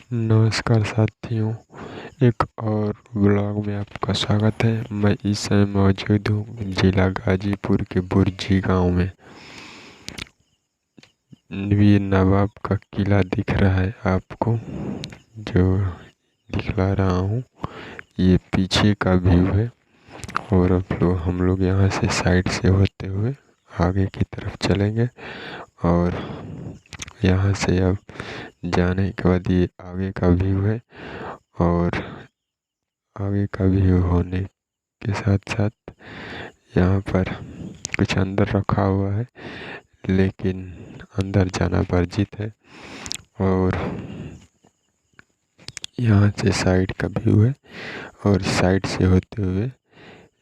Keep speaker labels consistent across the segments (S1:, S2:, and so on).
S1: नमस्कार साथियों, एक और ब्लॉग में आपका स्वागत है। मैं इस समय मौजूद हूँ जिला गाजीपुर के बुर्जी गांव में। ये नवाब का किला दिख रहा है आपको, जो दिखला रहा हूँ। ये पीछे का व्यू है और अब हम लोग यहाँ से साइड से होते हुए आगे की तरफ चलेंगे। और यहाँ से अब जाने के बाद ये आगे का व्यू है। और आगे का व्यू होने के साथ साथ यहाँ पर कुछ अंदर रखा हुआ है, लेकिन अंदर जाना वर्जित है। और यहाँ से साइड का व्यू है और साइड से होते हुए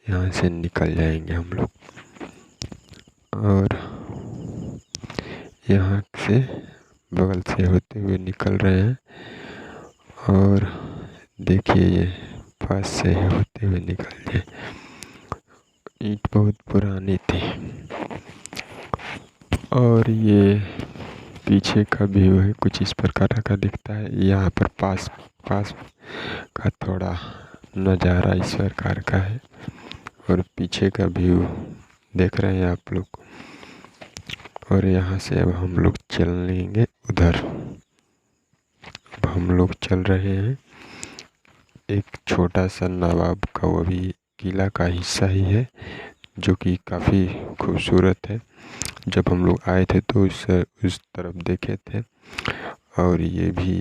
S1: यहाँ से निकल जाएंगे हम लोग। और यहाँ से बगल से होते हुए निकल रहे हैं। और देखिए, ये पास से होते हुए निकल जाए। ईंट बहुत पुरानी थी। और ये पीछे का व्यू है, कुछ इस प्रकार का दिखता है। यहाँ पर पास का थोड़ा नज़ारा इस प्रकार का है। और पीछे का व्यू देख रहे हैं आप लोग। और यहाँ से अब हम लोग चलेंगे उधर। अब हम लोग चल रहे हैं। एक छोटा सा नवाब का वो भी किला का हिस्सा ही है, जो कि काफ़ी खूबसूरत है। जब हम लोग आए थे तो उस तरफ देखे थे। और ये भी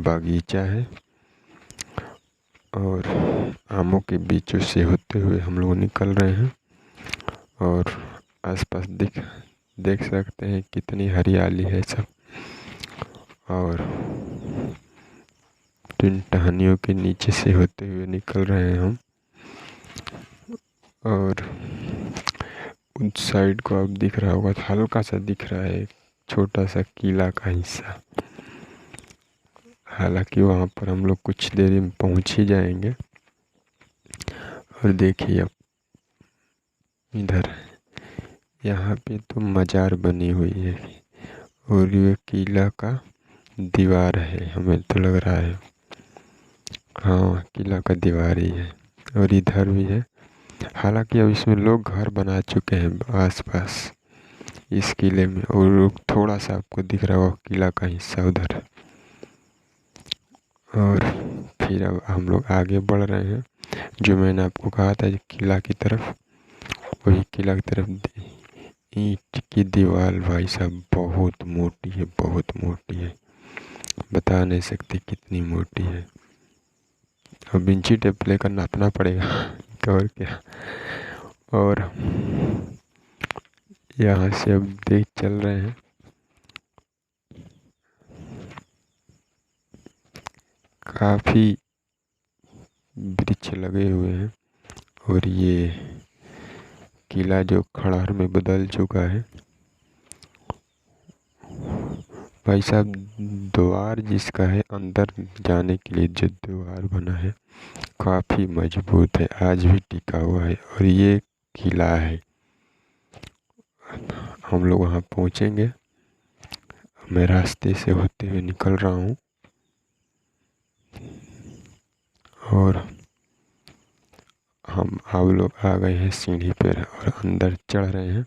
S1: बागीचा है। और आमों के बीचों से होते हुए हम लोग निकल रहे हैं। और आसपास देख सकते हैं कितनी हरियाली है सब। और इन टहनियों के नीचे से होते हुए निकल रहे हैं हम। और उस साइड को अब दिख रहा होगा, हल्का सा दिख रहा है, छोटा सा किला का हिस्सा। हालांकि वहाँ पर हम लोग कुछ देर में पहुँच ही जाएंगे। और देखिए, अब इधर यहाँ पे तो मजार बनी हुई है। और ये किला का दीवार है, हमें तो लग रहा है। हाँ, किला का दीवार ही है। और इधर भी है। हालांकि अब इसमें लोग घर बना चुके हैं आसपास इस किले में। और थोड़ा सा आपको दिख रहा होगा किला का हिस्सा उधर। और फिर अब हम लोग आगे बढ़ रहे हैं। जो मैंने आपको कहा था किला की तरफ, वही किला की तरफ। ईंट की दीवार भाई साहब बहुत मोटी है, बहुत मोटी है। बता नहीं सकते कितनी मोटी है। अब इंची टेप लेकर नापना पड़ेगा। और क्या। और यहाँ से अब देख चल रहे हैं। काफ़ी वृक्ष लगे हुए हैं। और ये किला जो खंडहर में बदल चुका है भाई साहब। द्वार जिसका है, अंदर जाने के लिए जो द्वार बना है काफ़ी मजबूत है, आज भी टिका हुआ है। और ये किला है। हम लोग वहाँ पहुँचेंगे। मैं रास्ते से होते हुए निकल रहा हूँ। और आप लोग आ गए हैं सीढ़ी पर और अंदर चढ़ रहे हैं।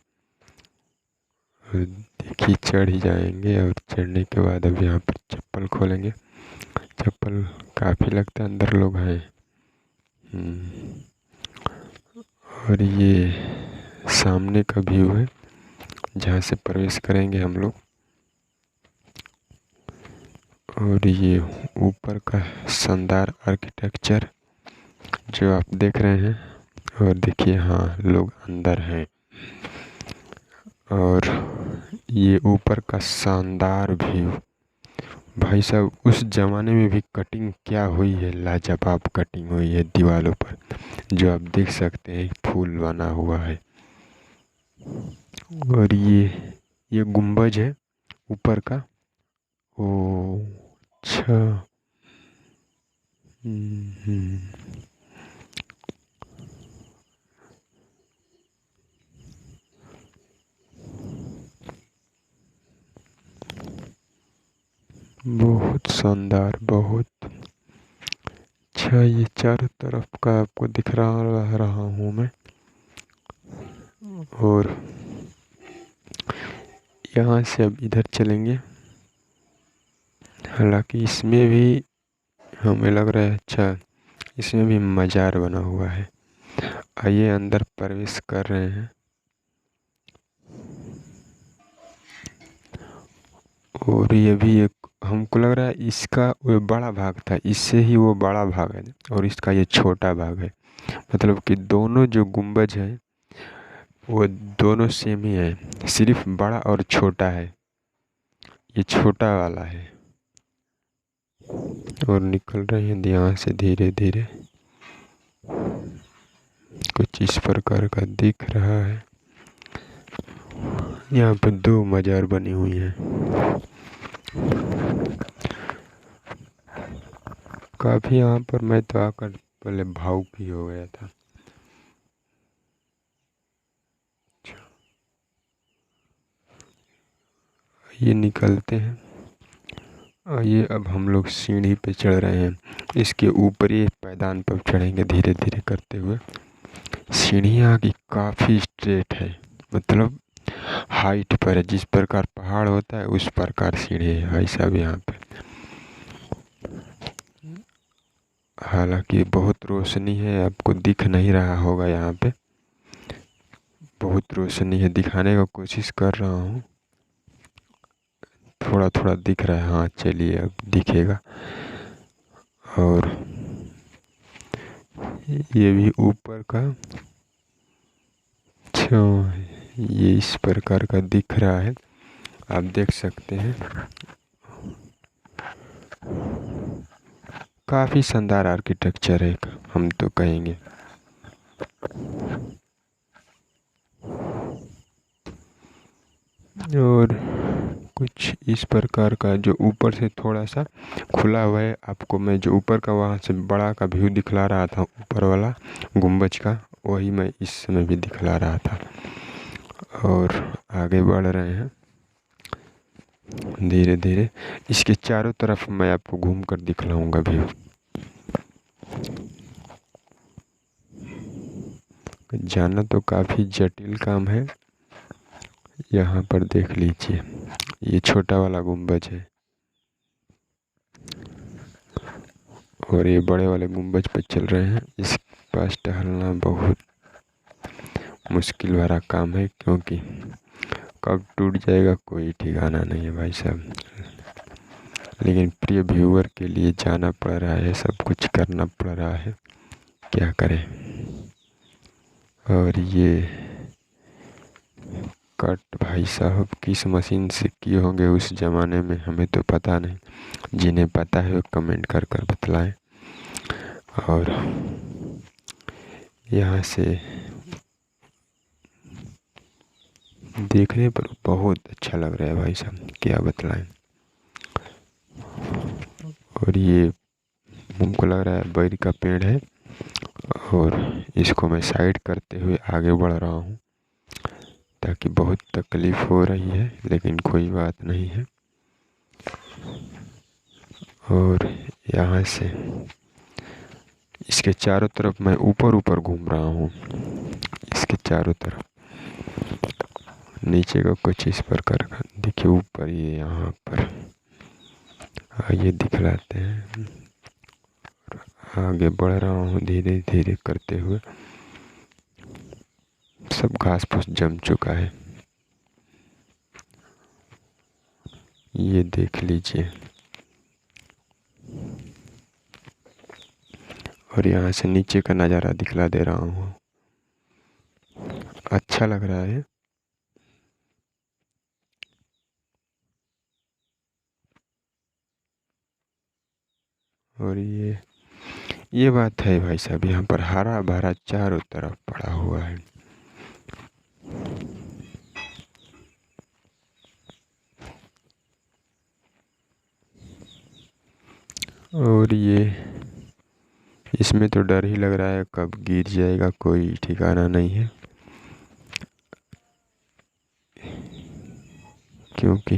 S1: और देखिए, चढ़ ही जाएंगे। और चढ़ने के बाद अब यहाँ पर चप्पल खोलेंगे। चप्पल काफ़ी लगता है, अंदर लोग हैं। और ये सामने का व्यू है, जहाँ से प्रवेश करेंगे हम लोग। और ये ऊपर का शानदार आर्किटेक्चर जो आप देख रहे हैं। और देखिए, हाँ, लोग अंदर हैं। और ये ऊपर का शानदार व्यू भाई साहब, उस जमाने में भी कटिंग क्या हुई है, लाजवाब कटिंग हुई है दीवारों पर, जो आप देख सकते हैं फूल बना हुआ है। और ये गुंबज है ऊपर का। ओ अच्छा। हम्म। बहुत शानदार, बहुत अच्छा। ये चारों तरफ का आपको दिख रहा हूँ मैं। और यहाँ से अब इधर चलेंगे। हालांकि इसमें भी हमें लग रहा है अच्छा, इसमें भी मज़ार बना हुआ है। आइए अंदर प्रवेश कर रहे हैं। और ये भी एक हमको लग रहा है इसका वो बड़ा भाग था, इससे ही वो बड़ा भाग है और इसका ये छोटा भाग है। मतलब कि दोनों जो गुंबज हैं वो दोनों सेम ही है, सिर्फ बड़ा और छोटा है। ये छोटा वाला है। और निकल रहे हैं यहाँ से धीरे धीरे। कुछ इस प्रकार का दिख रहा है। यहाँ पे 2 मज़ार बनी हुई हैं। काफ़ी यहाँ पर मैं तो आकर पहले भावुक ही हो गया था। ये निकलते हैं। आइए अब हम लोग सीढ़ी पे चढ़ रहे हैं। इसके ऊपर ये पायदान पर चढ़ेंगे धीरे धीरे करते हुए। सीढ़ियाँ की काफ़ी स्ट्रेट है, मतलब हाइट पर है। जिस प्रकार पहाड़ होता है उस प्रकार सीढ़ी है भाई साहब यहाँ पे। हालांकि बहुत रोशनी है, आपको दिख नहीं रहा होगा। यहाँ पे बहुत रोशनी है, दिखाने का कोशिश कर रहा हूँ। थोड़ा थोड़ा दिख रहा है। हाँ चलिए अब दिखेगा। और ये भी ऊपर का अच्छा, ये इस प्रकार का दिख रहा है, आप देख सकते हैं। काफ़ी शानदार आर्किटेक्चर है, हम तो कहेंगे। और कुछ इस प्रकार का जो ऊपर से थोड़ा सा खुला हुआ है, आपको मैं जो ऊपर का वहाँ से बड़ा का व्यू दिखला रहा था, ऊपर वाला गुंबज का, वही मैं इस समय भी दिखला रहा था। और आगे बढ़ रहे हैं धीरे धीरे। इसके चारों तरफ मैं आपको घूम कर दिखलाऊंगा व्यू। जाना तो काफ़ी जटिल काम है। यहाँ पर देख लीजिए, ये छोटा वाला गुंबज है और ये बड़े वाले गुंबज पर चल रहे हैं। इस पास टहलना बहुत मुश्किल भरा काम है, क्योंकि कब टूट जाएगा कोई ठिकाना नहीं है भाई साहब। लेकिन प्रिय व्यूअर के लिए जाना पड़ रहा है, सब कुछ करना पड़ रहा है, क्या करें। और ये कट भाई साहब किस मशीन से किए होंगे उस ज़माने में, हमें तो पता नहीं। जिन्हें पता है वो कमेंट कर कर बतलाएं। और यहाँ से देखने पर बहुत अच्छा लग रहा है भाई साहब, क्या बतलाएं। और ये हमको लग रहा है बैर का पेड़ है, और इसको मैं साइड करते हुए आगे बढ़ रहा हूँ, ताकि बहुत तकलीफ़ हो रही है लेकिन कोई बात नहीं है। और यहाँ से इसके चारों तरफ मैं ऊपर ऊपर घूम रहा हूँ, इसके चारों तरफ। नीचे का कुछ इस प्रकार का देखिए, ऊपर ये यहाँ पर आइए दिखलाते हैं। आगे बढ़ रहा हूँ धीरे धीरे करते हुए। सब घास फूस जम चुका है, ये देख लीजिए। और यहाँ से नीचे का नज़ारा दिखला दे रहा हूँ, अच्छा लग रहा है। और ये बात है भाई साहब, यहाँ पर हरा भरा चारों तरफ पड़ा हुआ है। और ये इसमें तो डर ही लग रहा है कब गिर जाएगा, कोई ठिकाना नहीं है। क्योंकि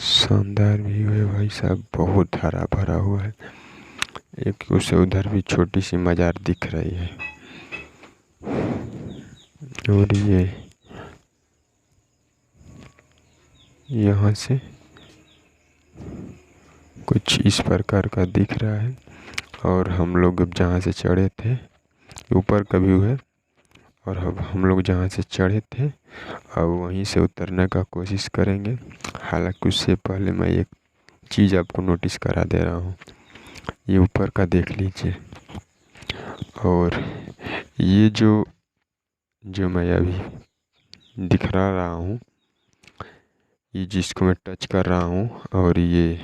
S1: शानदार व्यू है भाई साहब, बहुत हरा भरा हुआ है। एक उसे उधर भी छोटी सी मजार दिख रही है। और ये यहाँ से कुछ इस प्रकार का दिख रहा है। और हम लोग अब जहाँ से चढ़े थे, ऊपर का व्यू है, और अब हम लोग जहाँ से चढ़े थे अब वहीं से उतरने का कोशिश करेंगे। हालांकि उससे पहले मैं एक चीज़ आपको नोटिस करा दे रहा हूँ, ये ऊपर का देख लीजिए। और ये जो मैं अभी दिखा रहा हूँ, ये जिसको मैं टच कर रहा हूँ, और ये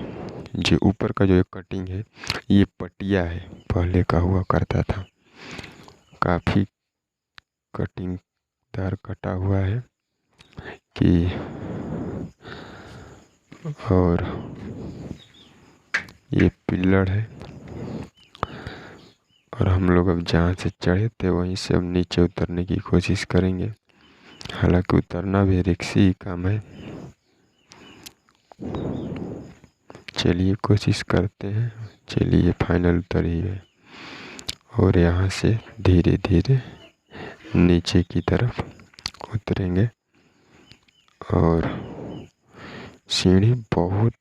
S1: जो ऊपर का जो एक कटिंग है, ये पटिया है, पहले का हुआ करता था। काफ़ी कटिंगदार कटा हुआ है कि, और ये पिलर है। और हम लोग अब जहाँ से चढ़े थे वहीं से अब नीचे उतरने की कोशिश करेंगे। हालांकि उतरना भी रिस्की ही काम है। चलिए कोशिश करते हैं। चलिए फाइनल उतर ही है, और यहाँ से धीरे धीरे नीचे की तरफ उतरेंगे। और सीढ़ी बहुत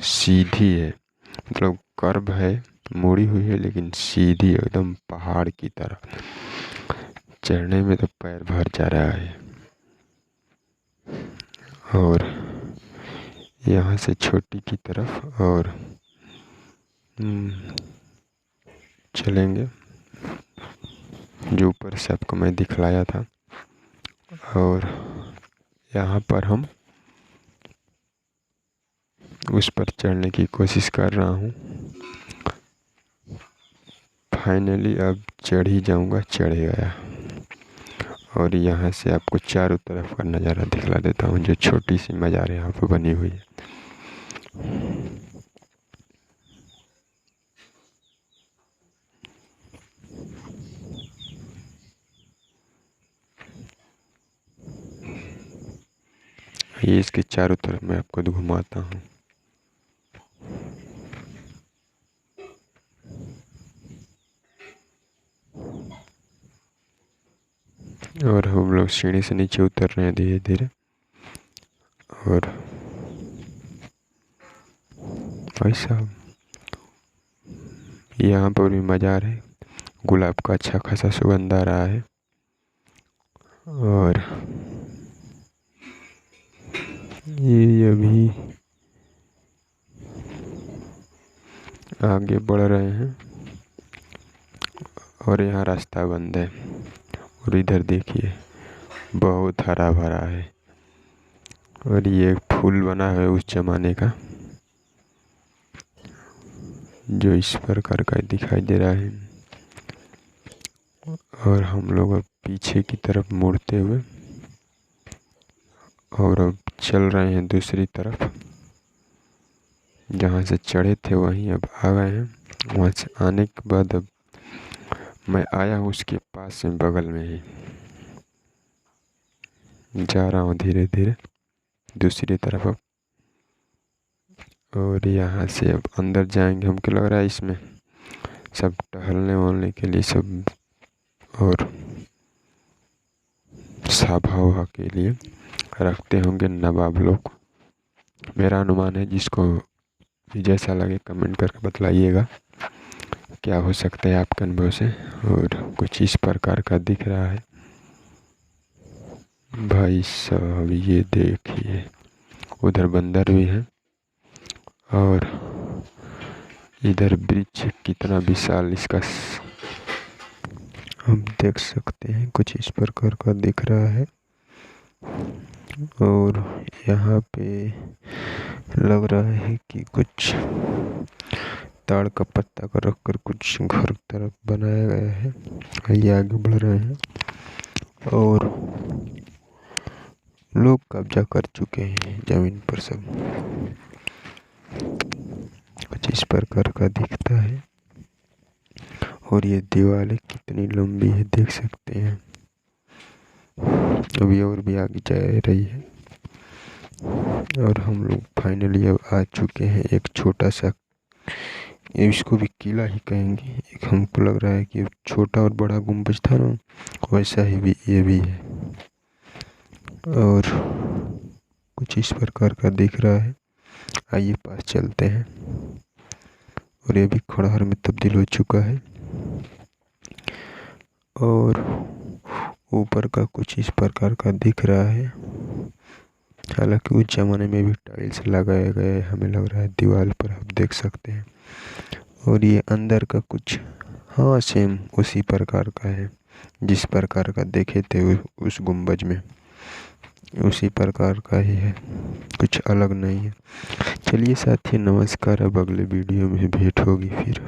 S1: सीधी है, मतलब कर्व है, मुड़ी हुई है, लेकिन सीधी एकदम पहाड़ की तरह। चढ़ने में तो पैर भर जा रहा है। और यहाँ से छोटी की तरफ और चलेंगे, जो ऊपर से आपको मैं दिखलाया था। और यहाँ पर हम उस पर चढ़ने की कोशिश कर रहा हूँ। फाइनली अब चढ़ ही जाऊँगा, चढ़ गया। और यहाँ से आपको चारों तरफ का नज़ारा दिखला देता हूँ, जो छोटी सी मजार यहाँ पर बनी हुई है। ये इसके चारों तरफ मैं आपको घुमाता हूँ। और हम लोग सीढ़ी से नीचे उतर रहे हैं धीरे धीरे। और भाई साहब यहाँ पर भी मज़ार है, गुलाब का अच्छा खासा सुगंध आ रहा है। और ये अभी आगे बढ़ रहे हैं, और यहाँ रास्ता बंद है। और इधर देखिए बहुत हरा भरा है, और ये फूल बना है उस जमाने का, जो इस प्रकार का दिखाई दे रहा है। और हम लोग अब पीछे की तरफ मुड़ते हुए और अब चल रहे हैं दूसरी तरफ। जहाँ से चढ़े थे वहीं अब आ गए हैं। वहाँ से आने के बाद अब मैं आया हूँ उसके पास में, बगल में ही जा रहा हूँ धीरे धीरे दूसरी तरफ अब। और यहाँ से अब अंदर जाएंगे। हमको लग रहा है इसमें सब टहलने वहलने के लिए सब, और सभा वभा के लिए रखते होंगे नवाब लोग। मेरा अनुमान है, जिसको जैसा लगे कमेंट करके बतलाइएगा क्या हो सकता है आपके अनुभव से। और कुछ इस प्रकार का दिख रहा है भाई साहब, ये देखिए उधर बंदर भी है, और इधर वृक्ष कितना विशाल इसका हम देख सकते हैं, कुछ इस प्रकार का दिख रहा है। और यहाँ पे लग रहा है कि कुछ ताड़ का पत्ता का रखकर कुछ घर की तरफ बनाया गया है। ये आगे बढ़ रहे हैं, और लोग कब्जा कर चुके हैं जमीन पर सब। कुछ इस प्रकार का दिखता है। और ये दीवारें कितनी लंबी है देख सकते हैं, अभी और भी आगे जा रही है। और हम लोग फाइनली अब आ चुके हैं एक छोटा सा, इसको भी किला ही कहेंगे। एक हमको लग रहा है कि छोटा और बड़ा गुम्बज था ना, वैसा ही भी ये भी है, और कुछ इस प्रकार का दिख रहा है। आइए पास चलते हैं। और ये भी खंडहर में तब्दील हो चुका है। और ऊपर का कुछ इस प्रकार का दिख रहा है। हालांकि उस जमाने में भी टाइल्स लगाए गए, हमें लग रहा है दीवार पर आप देख सकते हैं। और ये अंदर का कुछ, हाँ सेम उसी प्रकार का है जिस प्रकार का देखे थे उस गुम्बज में, उसी प्रकार का ही है, कुछ अलग नहीं है। चलिए साथियों, नमस्कार। अब अगले वीडियो में भेंट होगी फिर।